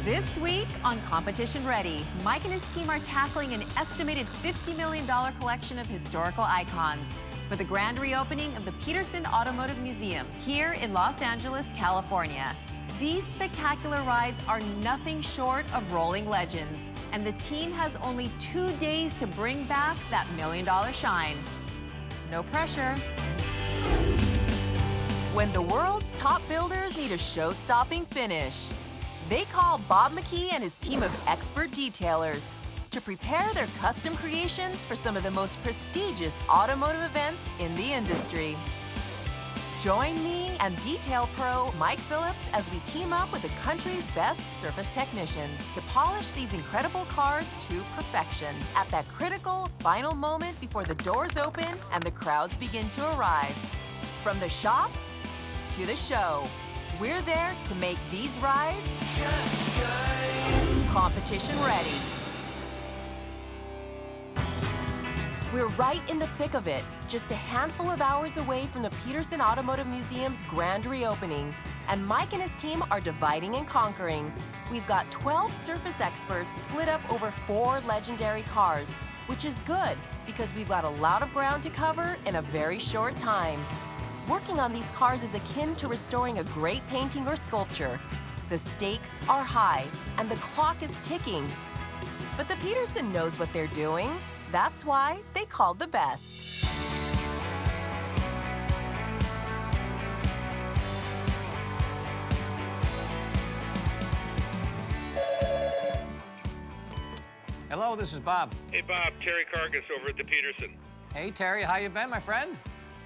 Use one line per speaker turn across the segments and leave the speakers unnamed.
This week on Competition Ready, Mike and his team are tackling an estimated $50 million collection of historical icons for the grand reopening of the Petersen Automotive Museum here in Los Angeles, California. These spectacular rides are nothing short of rolling legends, and the team has only 2 days to bring back that $1 million shine. No pressure. When the world's top builders need a show-stopping finish, they call Bob McKee and his team of expert detailers to prepare their custom creations for some of the most prestigious automotive events in the industry. Join me and detail pro Mike Phillips as we team up with the country's best surface technicians to polish these incredible cars to perfection at that critical final moment before the doors open and the crowds begin to arrive. From the shop to the show, we're there to make these rides competition ready. We're right in the thick of it, just a handful of hours away from the Petersen Automotive Museum's grand reopening, and Mike and his team are dividing and conquering. We've got 12 surface experts split up over 4 legendary cars, which is good because we've got a lot of ground to cover in a very short time. Working on these cars is akin to restoring a great painting or sculpture. The stakes are high, and the clock is ticking. But the Petersen knows what they're doing. That's why they called the best.
Hello, this is Bob.
Hey, Bob. Terry Cargus over at the Petersen.
Hey, Terry, how you been, my friend?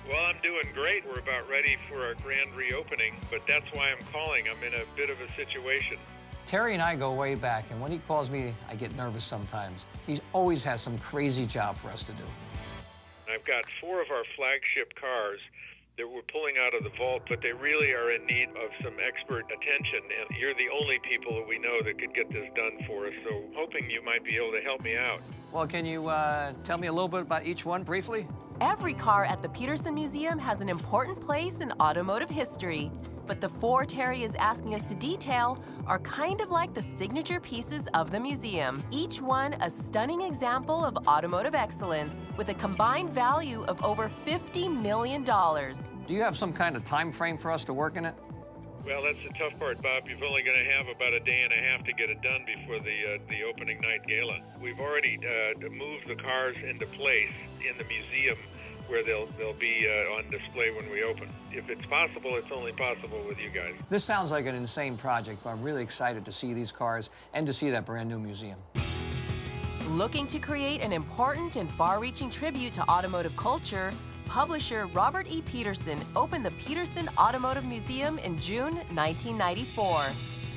Well, I'm doing great. We're about ready for our grand reopening, but that's why I'm calling. I'm in a bit of a situation.
Terry and I go way back, and when he calls me, I get nervous sometimes. He always has some crazy job for us to do.
I've got 4 of our flagship cars that we're pulling out of the vault, but they really are in need of some expert attention, and you're the only people that we know that could get this done for us, so hoping you might be able to help me out.
Well, can you tell me a little bit about each one briefly?
Every car at the Petersen Museum has an important place in automotive history, but the 4 Terry is asking us to detail are kind of like the signature pieces of the museum, each one a stunning example of automotive excellence with a combined value of over $50 million.
Do you have some kind of time frame for us to work in it?
Well, that's the tough part, Bob. You're only going to have about a day and a half to get it done before the opening night gala. We've already moved the cars into place in the museum where they'll be on display when we open. If it's possible, it's only possible with you guys.
This sounds like an insane project, but I'm really excited to see these cars and to see that brand new museum.
Looking to create an important and far-reaching tribute to automotive culture, publisher Robert E. Petersen opened the Petersen Automotive Museum in June 1994.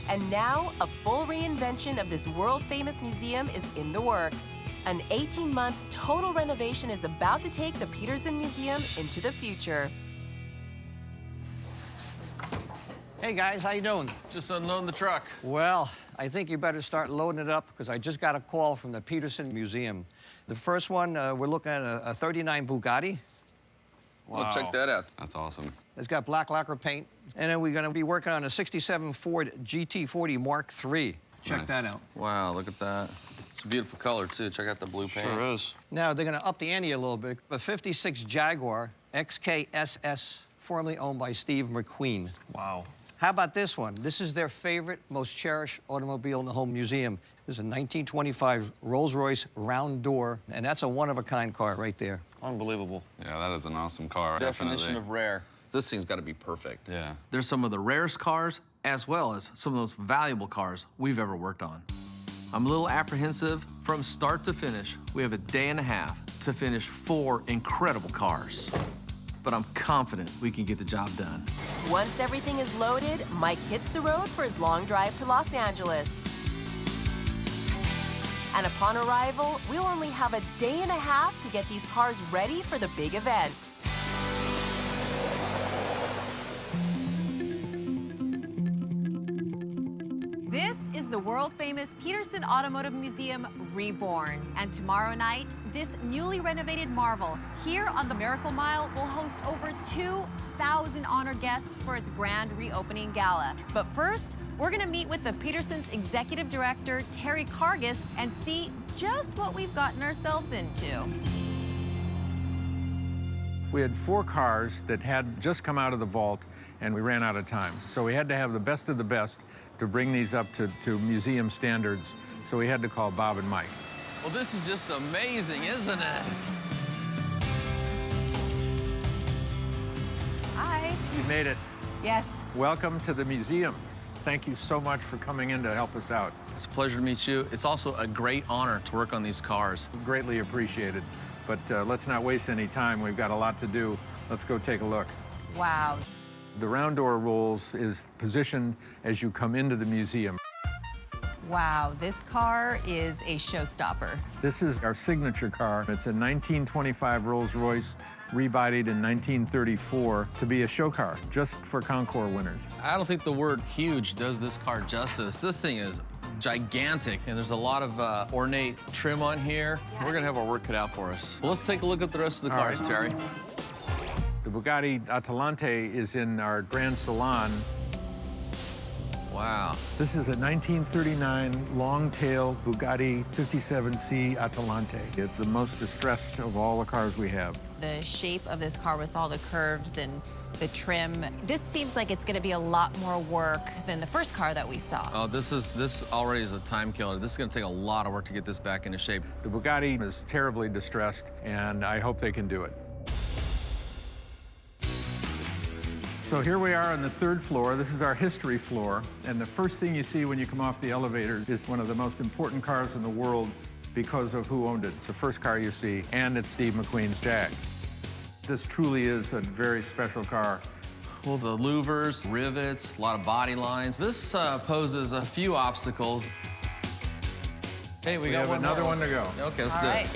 And now, a full reinvention of this world-famous museum is in the works. An 18-month total renovation is about to take the Petersen Museum into the future.
Hey, guys, how you doing?
Just unloading the truck.
Well, I think you better start loading it up because I just got a call from the Petersen Museum. The first one, we're looking at a 39 Bugatti.
Wow. Well, check that out. That's awesome.
It's got black lacquer paint. And then we're going to be working on a 67 Ford GT40 Mark III. Check that out.
Wow, look at that. It's a beautiful color, too. Check out the blue paint.
Sure is.
Now, they're going to up the ante a little bit. A 56 Jaguar XKSS, formerly owned by Steve McQueen.
Wow.
How about this one? This is their favorite, most cherished automobile in the whole museum. This is a 1925 Rolls-Royce Round Door, and that's a one-of-a-kind car right there.
Unbelievable.
Yeah, that is an awesome car.
Definition of rare.
This thing's got to be perfect.
Yeah.
There's some of the rarest cars, as well as some of the most valuable cars we've ever worked on. I'm a little apprehensive. From start to finish, we have a day and a half to finish 4 incredible cars. But I'm confident we can get the job done.
Once everything is loaded, Mike hits the road for his long drive to Los Angeles. And upon arrival, we'll only have a day and a half to get these cars ready for the big event. This is the world-famous Petersen Automotive Museum Reborn. And tomorrow night, this newly renovated marvel here on the Miracle Mile will host over 2,000 honored guests for its grand reopening gala. But first, We're gonna meet with the Petersen's Executive Director, Terry Cargis, and see just what we've gotten ourselves into.
We had 4 cars that had just come out of the vault, and we ran out of time. So we had to have the best of the best to bring these up to museum standards. So we had to call Bob and Mike.
Well, this is just amazing, isn't it?
Hi.
You made it.
Yes.
Welcome to the museum. Thank you so much for coming in to help us out.
It's a pleasure to meet you. It's also a great honor to work on these cars.
Greatly appreciated. But let's not waste any time. We've got a lot to do. Let's go take a look.
Wow.
The round door Rolls is positioned as you come into the museum.
Wow, this car is a showstopper.
This is our signature car. It's a 1925 Rolls-Royce, rebodied in 1934 to be a show car, just for Concours winners.
I don't think the word huge does this car justice. This thing is gigantic, and there's a lot of ornate trim on here. Yeah. We're gonna have our work cut out for us. Well, let's take a look at the rest of the cars, Terry.
The Bugatti Atalante is in our Grand Salon.
Wow.
This is a 1939 long-tail Bugatti 57C Atalante. It's the most distressed of all the cars we have.
The shape of this car with all the curves and the trim, this seems like it's gonna be a lot more work than the first car that we saw.
Oh, this already is a time killer. This is gonna take a lot of work to get this back into shape.
The Bugatti is terribly distressed, and I hope they can do it. So here we are on the 3rd floor. This is our history floor. And the first thing you see when you come off the elevator is one of the most important cars in the world because of who owned it. It's the first car you see, and it's Steve McQueen's Jag. This truly is a very special car.
Well, the louvers, rivets, a lot of body lines. This poses a few obstacles. Hey, we got
have another one to go.
Okay, let's do it.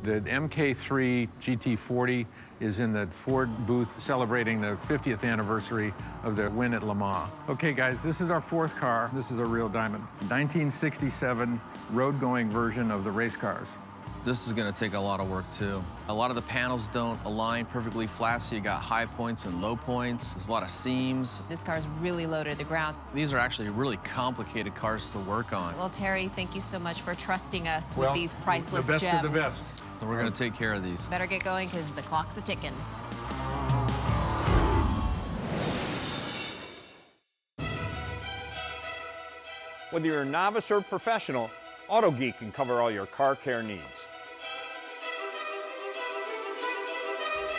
The Mk3 Gt40 is in the Ford booth celebrating the 50th anniversary of the win at Le Mans. Okay, guys, this is our 4th car. This is a real diamond. 1967 road-going version of the race cars.
This is gonna take a lot of work, too. A lot of the panels don't align perfectly flat, so you got high points and low points. There's a lot of seams.
This car's really low to the ground.
These are actually really complicated cars to work on.
Well, Terry, thank you so much for trusting us with these priceless
the best
gems.
of the best.
So we're gonna take care of these.
Better get going, because the clock's a-ticking.
Whether you're a novice or professional, Autogeek can cover all your car care needs.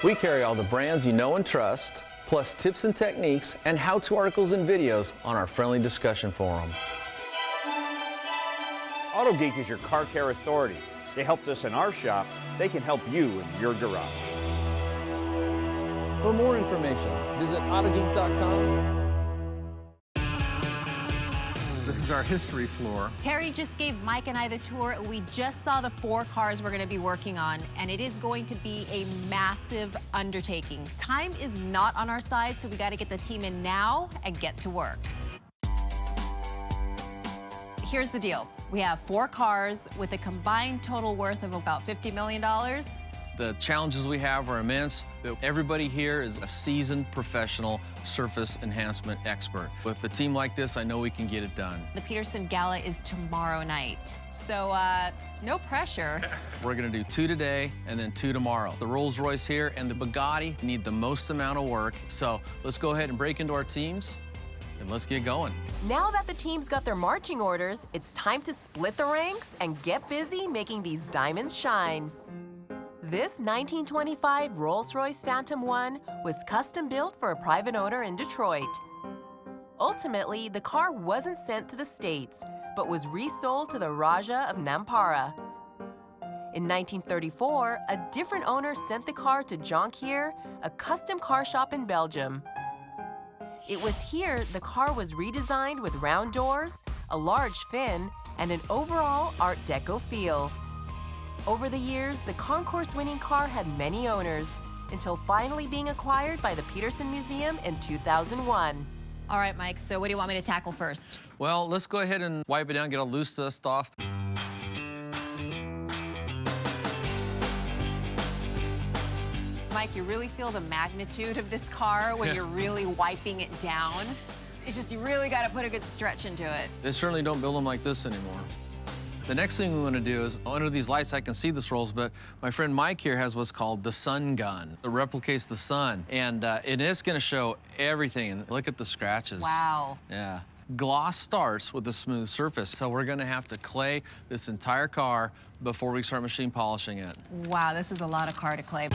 We carry all the brands you know and trust, plus tips and techniques and how-to articles and videos on our friendly discussion forum.
Autogeek is your car care authority. They helped us in our shop. They can help you in your garage.
For more information, visit autogeek.com.
This is our history floor.
Terry just gave Mike and I the tour. We just saw the 4 cars we're gonna be working on, and it is going to be a massive undertaking. Time is not on our side, so we gotta get the team in now and get to work. Here's the deal. We have 4 cars with a combined total worth of about $50 million.
The challenges we have are immense. Everybody here is a seasoned professional surface enhancement expert. With a team like this, I know we can get it done.
The Petersen Gala is tomorrow night, so no pressure.
We're gonna do 2 today and then 2 tomorrow. The Rolls-Royce here and the Bugatti need the most amount of work, so let's go ahead and break into our teams and let's get going.
Now that the team's got their marching orders, it's time to split the ranks and get busy making these diamonds shine. This 1925 Rolls-Royce Phantom One was custom built for a private owner in Detroit. Ultimately, the car wasn't sent to the States, but was resold to the Raja of Nampara. In 1934, a different owner sent the car to Jonquière, a custom car shop in Belgium. It was here the car was redesigned with round doors, a large fin, and an overall Art Deco feel. Over the years, the concourse-winning car had many owners, until finally being acquired by the Petersen Museum in 2001. All right, Mike, so what do you want me to tackle first?
Well, let's go ahead and wipe it down, get all loose dust off.
Mike, you really feel the magnitude of this car when you're really wiping it down?
It's just you really got to put a good stretch into it.
They certainly don't build them like this anymore. The next thing we want to do is, under these lights, I can see this Rolls, but my friend Mike here has what's called the sun gun. It replicates the sun, and it is going to show everything. And look at the scratches.
Wow.
Yeah. Gloss starts with a smooth surface, so we're going to have to clay this entire car before we start machine polishing it.
Wow, this is a lot of car to clay.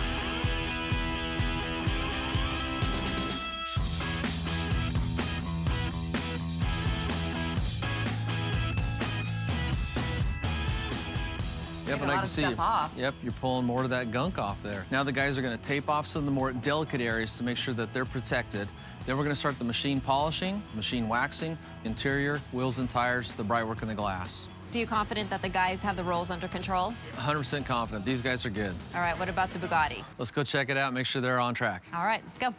Yep,
and I can see stuff off.
Yep, you're pulling more of that gunk off there. Now the guys are going to tape off some of the more delicate areas to make sure that they're protected. Then we're going to start the machine polishing, machine waxing, interior, wheels and tires, the bright work and the glass.
So you confident that the guys have the Rolls under control?
100% confident. These guys are good.
All right, what about the Bugatti?
Let's go check it out and make sure they're on track.
All right, let's go.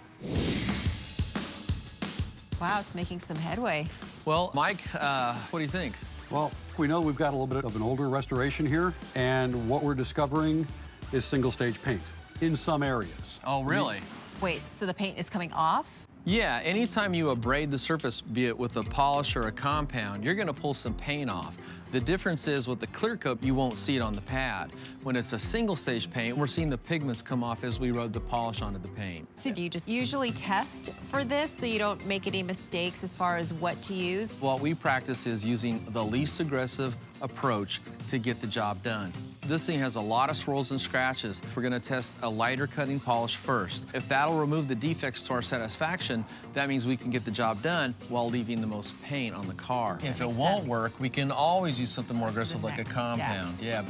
Wow, it's making some headway.
Well, Mike, what do you think?
Well, we know we've got a little bit of an older restoration here, and what we're discovering is single-stage paint in some areas.
Oh, really?
Wait, so the paint is coming off?
Yeah, anytime you abrade the surface, be it with a polish or a compound, you're gonna pull some paint off. The difference is with the clear coat, you won't see it on the pad. When it's a single stage paint, we're seeing the pigments come off as we rub the polish onto the paint.
So do you just usually test for this so you don't make any mistakes as far as what to use?
What we practice is using the least aggressive approach to get the job done. This thing has a lot of swirls and scratches. We're gonna test a lighter cutting polish first. If that'll remove the defects to our satisfaction, that means we can get the job done while leaving the most paint on the car. If it won't work, we can always use something more aggressive like a compound. Yeah.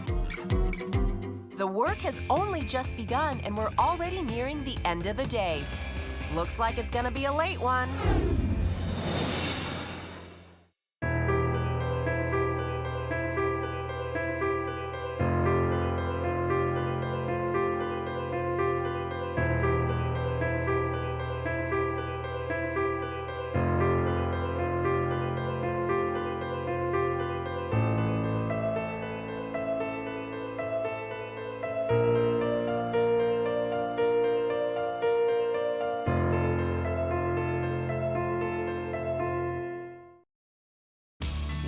The work has only just begun and we're already nearing the end of the day. Looks like it's gonna be a late one.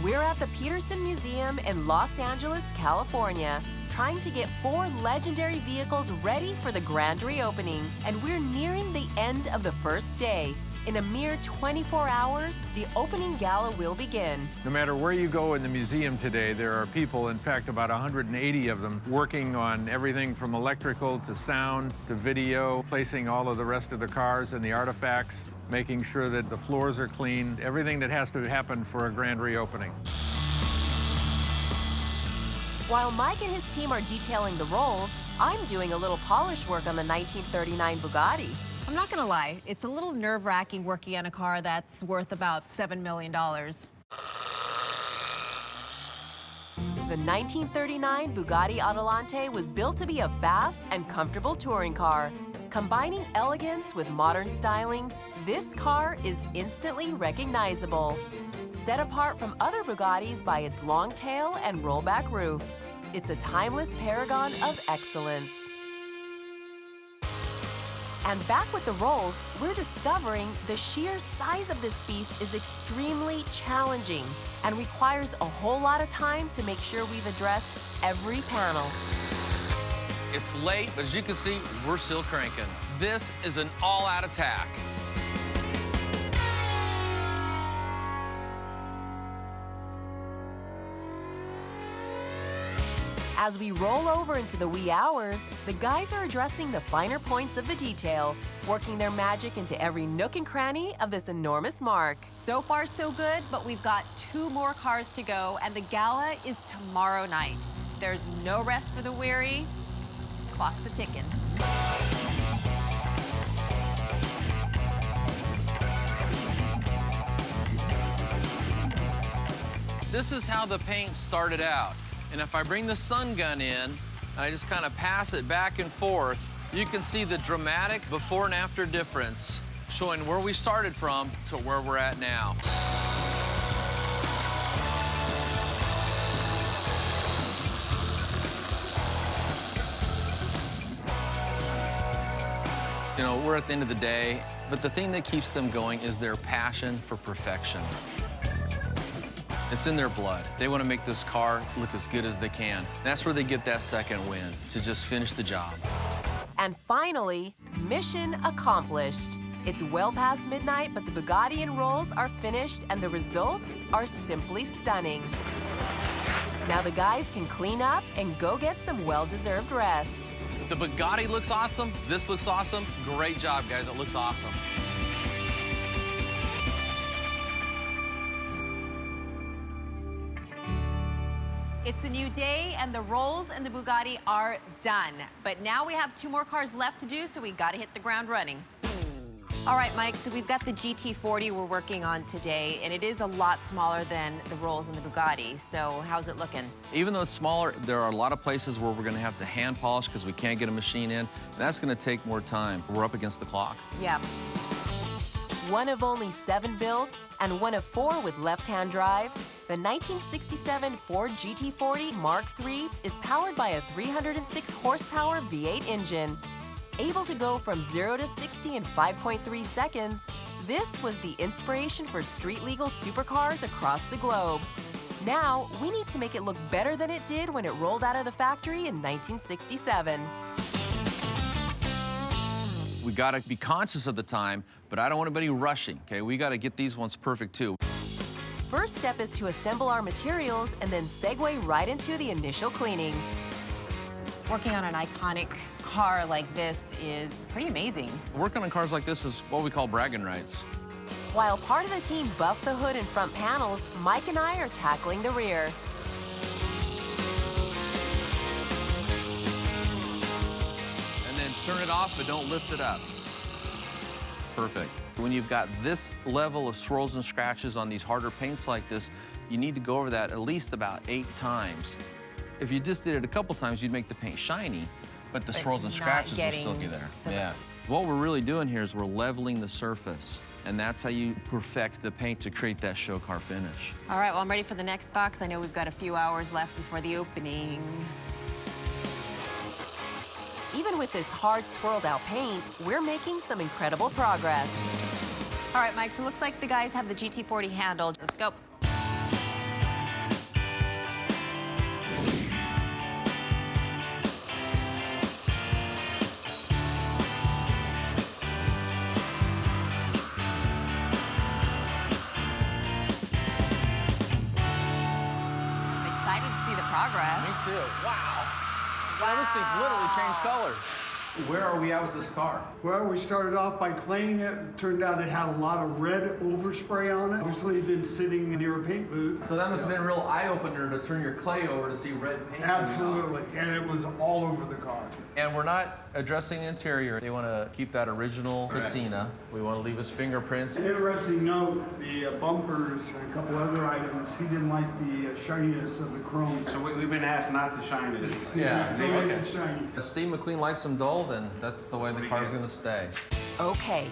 We're at the Petersen Museum in Los Angeles, California, trying to get 4 legendary vehicles ready for the grand reopening, and we're nearing the end of the first day. In a mere 24 hours, the opening gala will begin.
No matter where you go in the museum today, there are people, in fact, about 180 of them, working on everything from electrical to sound to video, placing all of the rest of the cars and the artifacts, making sure that the floors are clean, everything that has to happen for a grand reopening.
While Mike and his team are detailing the Rolls, I'm doing a little polish work on the 1939 Bugatti.
I'm not gonna lie, it's a little nerve-wracking working on a car that's worth about $7 million.
The 1939 Bugatti Adelante was built to be a fast and comfortable touring car. Combining elegance with modern styling, this car is instantly recognizable. Set apart from other Bugattis by its long tail and rollback roof, it's a timeless paragon of excellence. And back with the Rolls, we're discovering the sheer size of this beast is extremely challenging and requires a whole lot of time to make sure we've addressed every panel.
It's late, but as you can see, we're still cranking. This is an all-out attack.
As we roll over into the wee hours, the guys are addressing the finer points of the detail, working their magic into every nook and cranny of this enormous marque.
So far, so good, but we've got 2 more cars to go, and the gala is tomorrow night. There's no rest for the weary. Clock's a-ticking.
This is how the paint started out. And if I bring the sun gun in, and I just kind of pass it back and forth, you can see the dramatic before and after difference, showing where we started from to where we're at now. You know, we're at the end of the day, But the thing that keeps them going is their passion for perfection. It's in their blood. They want to make this car look as good as they can. That's where they get that second win, to just finish the job.
And finally, mission accomplished. It's well past midnight, but the Bugatti and Rolls are finished, and the results are simply stunning. Now the guys can clean up and go get some well-deserved rest.
The Bugatti looks awesome. This looks awesome. Great job, guys. It looks awesome.
It's a new day, and the Rolls and the Bugatti are done. But now we have 2 more cars left to do, so we gotta hit the ground running. All right, Mike, so we've got the GT40 we're working on today, and it is a lot smaller than the Rolls and the Bugatti. So how's it looking?
Even though it's smaller, there are a lot of places where we're gonna have to hand polish because we can't get a machine in. That's gonna take more time. We're up against the clock.
Yeah.
One of only 7 built and one of 4 with left-hand drive, the 1967 Ford GT40 Mark III is powered by a 306 horsepower V8 engine. Able to go from 0 to 60 in 5.3 seconds, this was the inspiration for street-legal supercars across the globe. Now, we need to make it look better than it did when it rolled out of the factory in 1967.
We gotta be conscious of the time, but I don't want anybody rushing, okay? We gotta get these ones perfect too.
First step is to assemble our materials and then segue right into the initial cleaning.
Working on an iconic car like this is pretty amazing.
Working on cars like this is what we call bragging rights.
While part of the team buffed the hood and front panels, Mike and I are tackling the rear.
And then turn it off, but don't lift it up. Perfect. When you've got this level of swirls and scratches on these harder paints like this, you need to go over that at least about 8 times. If you just did it a couple times, you'd make the paint shiny, but the swirls and scratches will still be there. Yeah. What we're really doing here is we're leveling the surface, and that's how you perfect the paint to create that show car finish.
All right, well, I'm ready for the next box. I know we've got a few hours left before the opening.
Even with this hard swirled out paint, we're making some incredible progress.
All right, Mike, so it looks like the guys have the GT40 handled. Let's go.
Me too. Wow. Wow, this thing's literally changed colors. Where are we at with this car?
Well, we started off by cleaning it. It turned out it had a lot of red overspray on it. Obviously, it'd been sitting near a paint booth.
So that must have been a real eye-opener to turn your clay over to see red paint.
Absolutely, and it was all over the car.
And we're not addressing the interior. They want to keep that original patina. We want to leave his fingerprints.
An interesting note, the bumpers and a couple other items, he didn't like the shininess of the chrome.
So we've been asked not to shine it.
Yeah,
They make
okay.
it shiny.
If Steve McQueen likes them dull, then that's the way the car's going to stay.
Okay,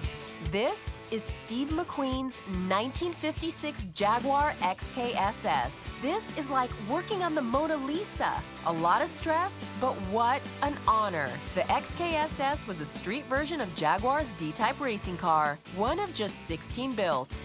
this is Steve McQueen's 1956 Jaguar XKSS. This is like working on the Mona Lisa. A lot of stress, but what an honor. The XKSS was a street version of Jaguar's D-Type racing car, one of just 16 built.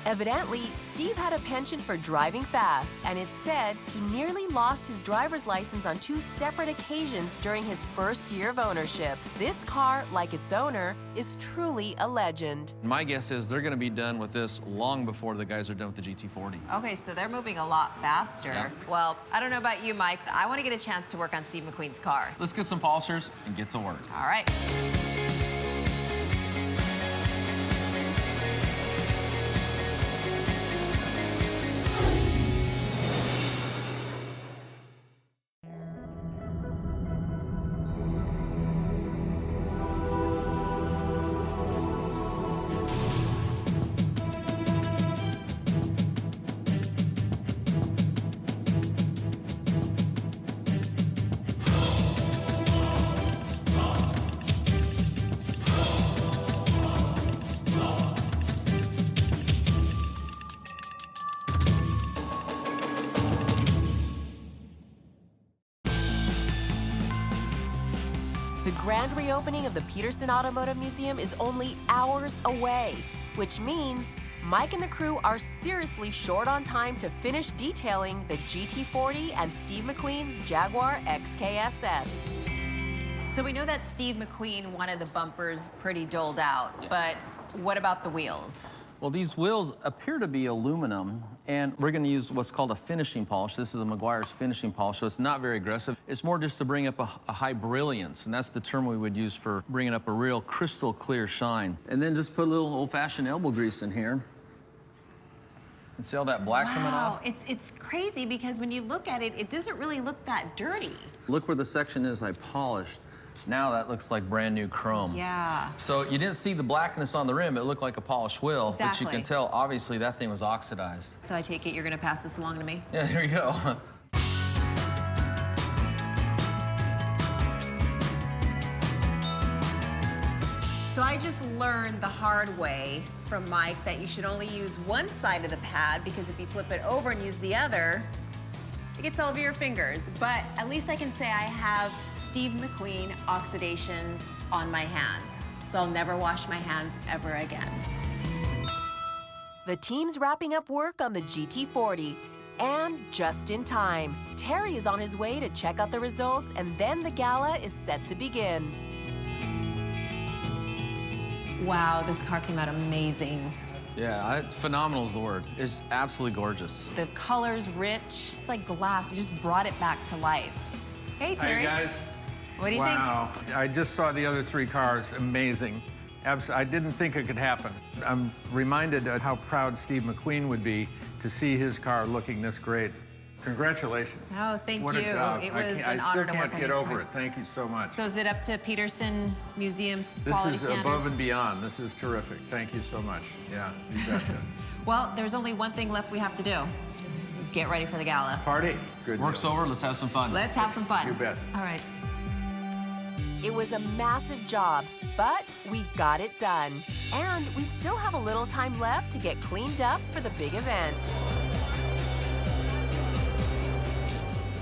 Evidently, Steve had a penchant for driving fast, and it's said he nearly lost his driver's license on 2 separate occasions during his first year of ownership. This car, like its owner, is truly a legend.
My guess is they're going to be done with this long before the guys are done with the GT40.
Okay, so they're moving a lot faster.
Yeah.
Well, I don't know about you, Mike, but I want to get a chance to work on Steve McQueen's car.
Let's get some polishers and get to work.
All right.
The grand reopening of the Petersen Automotive Museum is only hours away, which means Mike and the crew are seriously short on time to finish detailing the GT40 and Steve McQueen's Jaguar XKSS.
So we know that Steve McQueen wanted the bumpers pretty doled out, but what about the wheels?
Well, these wheels appear to be aluminum, and we're going to use what's called a finishing polish. This is a Meguiar's finishing polish, so it's not very aggressive. It's more just to bring up a high brilliance, and that's the term we would use for bringing up a real crystal clear shine. And then just put a little old-fashioned elbow grease in here. And see all that black coming off?
It's crazy because when you look at it, it doesn't really look that dirty.
Look where the section is I polished. Now that looks like brand new chrome.
Yeah.
So you didn't see the blackness on the rim. It looked like a polished wheel,
Exactly.
but you can tell, obviously, that thing was oxidized.
So I take it you're gonna pass this along to me?
Yeah, here you go.
So I just learned the hard way from Mike that you should only use one side of the pad because if you flip it over and use the other, it gets all over your fingers. But at least I can say I have Steve McQueen oxidation on my hands. So I'll never wash my hands ever again.
The team's wrapping up work on the GT40. And just in time, Terry is on his way to check out the results, and then the gala is set to begin.
Wow, this car came out amazing.
Yeah, phenomenal is the word. It's absolutely gorgeous.
The color's rich. It's like glass. You just brought it back to life. Hey, Terry.
Hey, guys.
What do you think?
Wow. I just saw the other three cars. Amazing. I didn't think it could happen. I'm reminded of how proud Steve McQueen would be to see his car looking this great. Congratulations.
Oh, thank
What
you.
a job.
It was an
I
honor
still
to
can't
work on
get
these
over
cars.
it. Thank you so much.
So is it up to Petersen Museum's
This
quality
is
standards?
above and beyond. This is terrific. Thank you so much. Yeah, you betcha.
Well, there's only one thing left we have to do. Get ready for the gala.
Party. Good
Work's
deal.
over. Let's have some fun.
Let's have some fun.
You bet.
All right.
It was a massive job, but we got it done. And we still have a little time left to get cleaned up for the big event.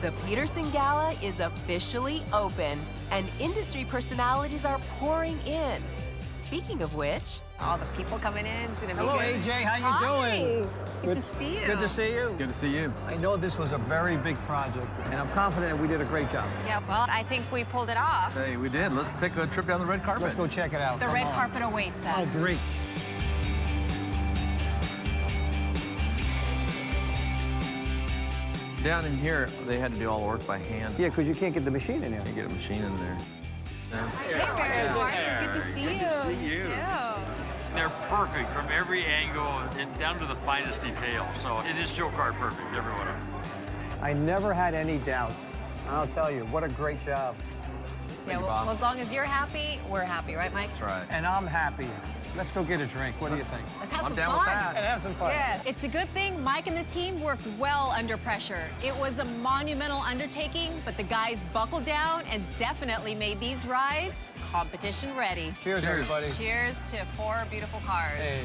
The Petersen Gala is officially open, and industry personalities are pouring in. Speaking of which,
All the people coming in. It's gonna
Hello,
be good.
AJ. How you doing?
Good to see you.
Good to see you.
Good to see you.
I know this was a very big project, and I'm confident we did a great job.
Yeah, well, I think we pulled it off.
Hey, we did. Let's take a trip down the red carpet.
Let's go check it out.
The
Come
red
on.
carpet awaits us.
Oh, great.
Down in here, they had to do all the work by hand.
Yeah, because you can't get the machine in there.
You get a machine in there.
Hey, Barry, how are you? Good to see you.
Good to see you.
too.
They're perfect from every angle and down to the finest detail. So it is show car perfect, every one of them.
I never had any doubt. I'll tell you, what a great job.
Yeah, well, as long as you're happy, we're happy, right, Mike?
That's right.
And I'm happy. Let's go get a drink. What do you think?
Let's have
I'm
some
down
fun.
with that.
And have some fun.
Yes. It's a good thing Mike and the team worked well under pressure. It was a monumental undertaking, but the guys buckled down and definitely made these rides competition ready.
Cheers, everybody.
Cheers to 4 beautiful cars.
Hey.